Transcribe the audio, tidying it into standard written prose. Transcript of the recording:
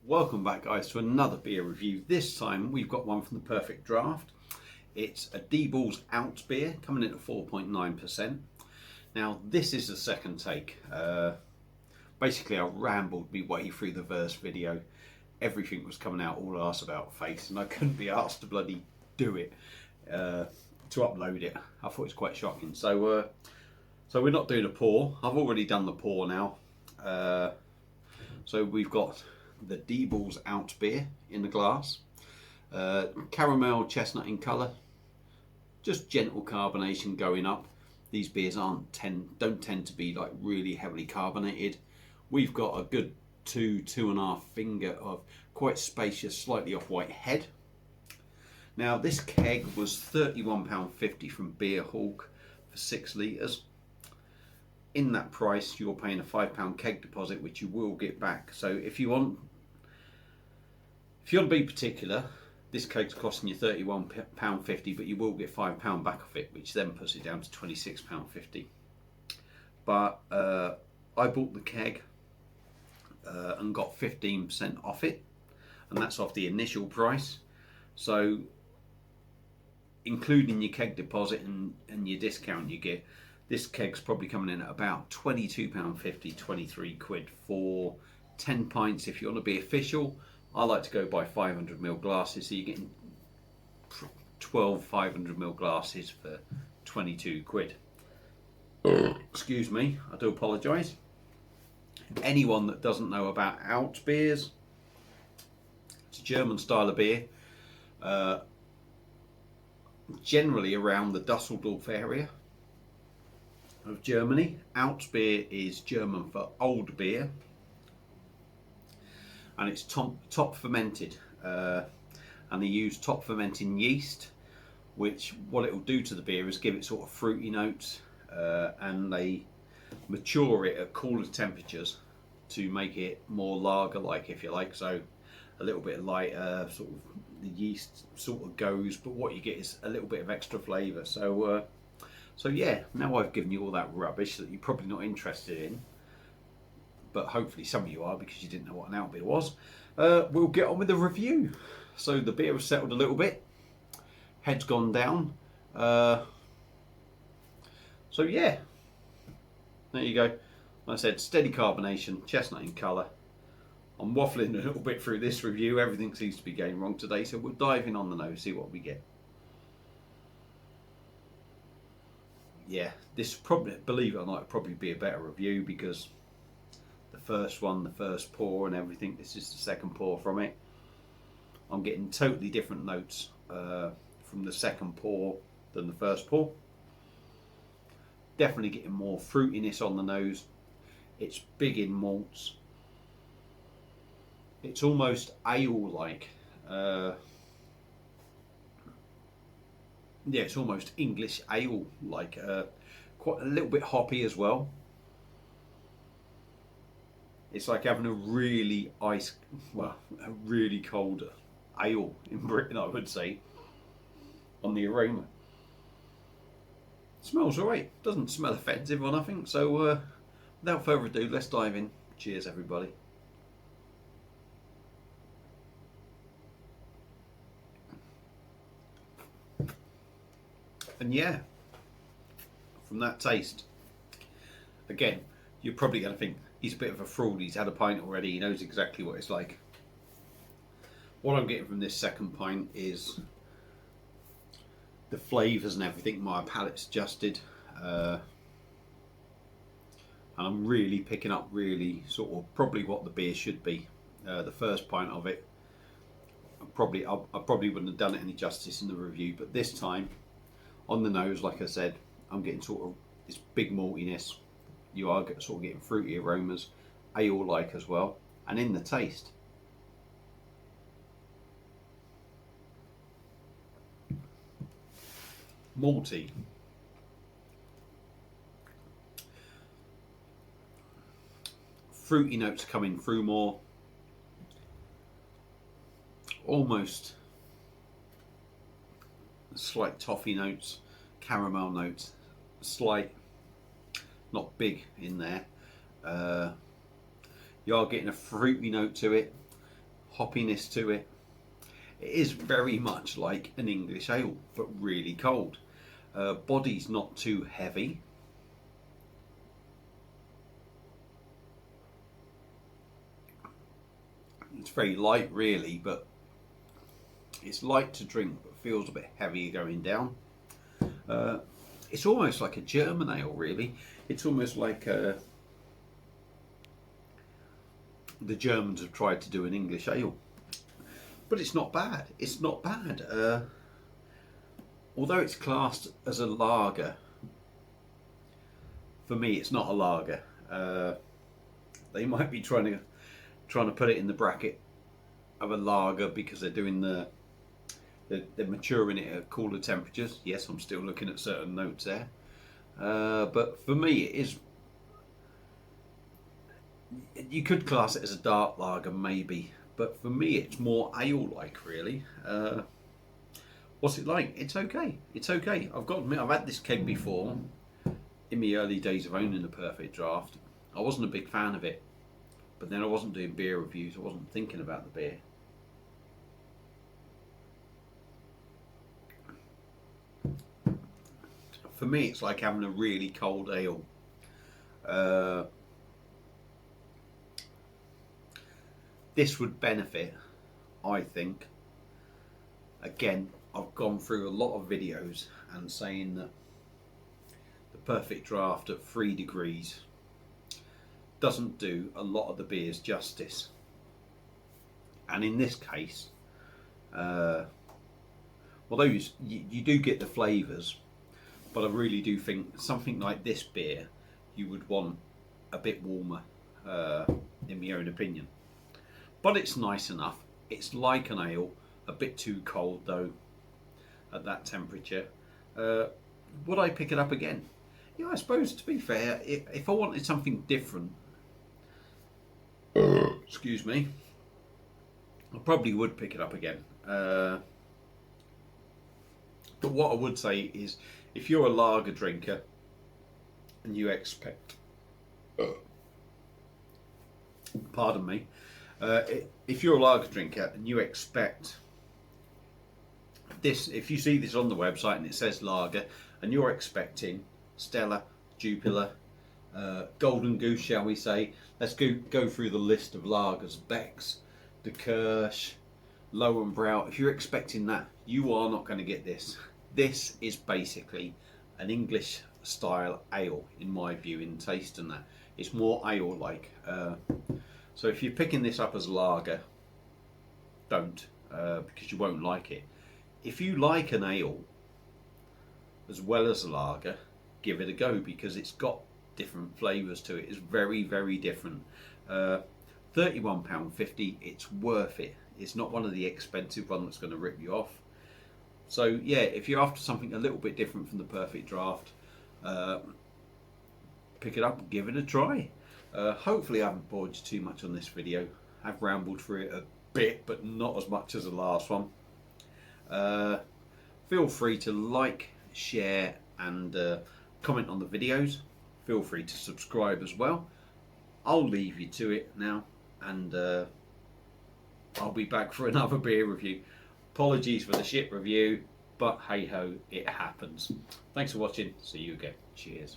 Welcome back guys to another beer review. This time we've got one from the Perfect Draft. It's a Diebels Altbier coming in at 4.9%. Now this is the second take. Basically I rambled me way through the first video. Everything was coming out all arse about face and I couldn't be asked to bloody do it, to upload it. I thought it was quite shocking. So we're not doing a pour. I've already done the pour now. So we've got the Diebels Altbier in the glass. Caramel chestnut in colour. Just gentle carbonation going up. These beers don't tend to be like really heavily carbonated. We've got a good 2.5 finger of quite spacious, slightly off-white head. Now this keg was £31.50 from Beer Hawk for 6 litres. In that price you're paying a £5 keg deposit, which you will get back. So if you want to be particular, this keg's costing you £31.50, but you will get £5 back off it, which then puts it down to £26.50. But I bought the keg and got 15% off it, and that's off the initial price. So including your keg deposit and your discount you get, this keg's probably coming in at about £22.50, 23 quid for 10 pints. If you want to be official, I like to go by 500ml glasses, so you're getting 12 500ml glasses for 22 quid. Excuse me, I do apologise. Anyone that doesn't know about Altbiers, it's a German style of beer, generally around the Dusseldorf area of Germany. Altbier is German for old beer, and it's top fermented, and they use top fermenting yeast, which what it will do to the beer is give it sort of fruity notes, and they mature it at cooler temperatures to make it more lager like, if you like. So a little bit lighter, sort of the yeast sort of goes, but what you get is a little bit of extra flavour. So yeah, now I've given you all that rubbish that you're probably not interested in, but hopefully some of you are, because you didn't know what an Altbier was. We'll get on with the review. So the beer has settled a little bit, head's gone down. So yeah, there you go. Like I said, steady carbonation, chestnut in colour. I'm waffling a little bit through this review. Everything seems to be going wrong today, so we'll dive in on the nose, see what we get. Yeah, this probably, believe it or not, probably be a better review, because the first pour and everything, this is the second pour from it. I'm getting totally different notes from the second pour than the first pour. Definitely getting more fruitiness on the nose. It's big in malts. It's almost ale-like. Yeah, it's almost English ale like, quite a little bit hoppy as well. It's like having a really a really cold ale in Britain, I would say, on the aroma. Smells alright, doesn't smell offensive or nothing. So without further ado, let's dive in. Cheers everybody. And yeah, from that taste, again, you're probably going to think he's a bit of a fraud, he's had a pint already, he knows exactly what it's like. What I'm getting from this second pint is the flavours and everything. My palate's adjusted, and I'm really picking up really sort of probably what the beer should be. The first pint of it, I probably wouldn't have done it any justice in the review, but this time on the nose, like I said, I'm getting sort of this big maltiness. You are sort of getting fruity aromas, ale-like as well. And in the taste, malty. Fruity notes coming through more. Almost slight toffee notes, caramel notes, slight, not big in there. You are getting a fruity note to it, hoppiness to it. It is very much like an English ale, but really cold. Body's not too heavy. It's very light really, but it's light to drink, but feels a bit heavier going down. It's almost like a German ale really. It's almost like the Germans have tried to do an English ale. But it's not bad. It's not bad. Although it's classed as a lager, for me it's not a lager. They might be trying to put it in the bracket of a lager because they're doing they're maturing it at cooler temperatures. Yes, I'm still looking at certain notes there. But for me it is. You could class it as a dark lager maybe. But for me, it's more ale-like, really. What's it like? It's okay. It's okay. I've got to admit, I've had this keg before in the early days of owning the Perfect Draft. I wasn't a big fan of it, but then I wasn't doing beer reviews. I wasn't thinking about the beer. For me, it's like having a really cold ale. This would benefit, I think. Again, I've gone through a lot of videos and saying that the Perfect Draft at 3 degrees doesn't do a lot of the beers justice. And in this case, although you do get the flavours, but I really do think something like this beer you would want a bit warmer, in my own opinion. But it's nice enough. It's like an ale, a bit too cold though at that temperature. Would I pick it up again? Yeah, I suppose, to be fair, if I wanted something different, excuse me, I probably would pick it up again. But what I would say is, if you're a lager drinker and you expect, pardon me, if you're a lager drinker and you expect this, if you see this on the website and it says lager and you're expecting Stella, Jupiler, Golden Goose, shall we say, let's go through the list of lagers: Beck's, De Kirsch, Lowenbrau. If you're expecting that, you are not going to get this. This is basically an English style ale, in my view, in taste and that. It's more ale like. So if you're picking this up as a lager, don't, because you won't like it. If you like an ale as well as a lager, give it a go, because it's got different flavours to it. It's very, very different. £31.50, it's worth it. It's not one of the expensive ones that's going to rip you off. So yeah, if you're after something a little bit different from the Perfect Draft, pick it up and give it a try. Hopefully I haven't bored you too much on this video. I've rambled through it a bit, but not as much as the last one. Feel free to like, share and comment on the videos. Feel free to subscribe as well. I'll leave you to it now, and I'll be back for another beer review. Apologies for the shit review, but hey ho, it happens. Thanks for watching. See you again. Cheers.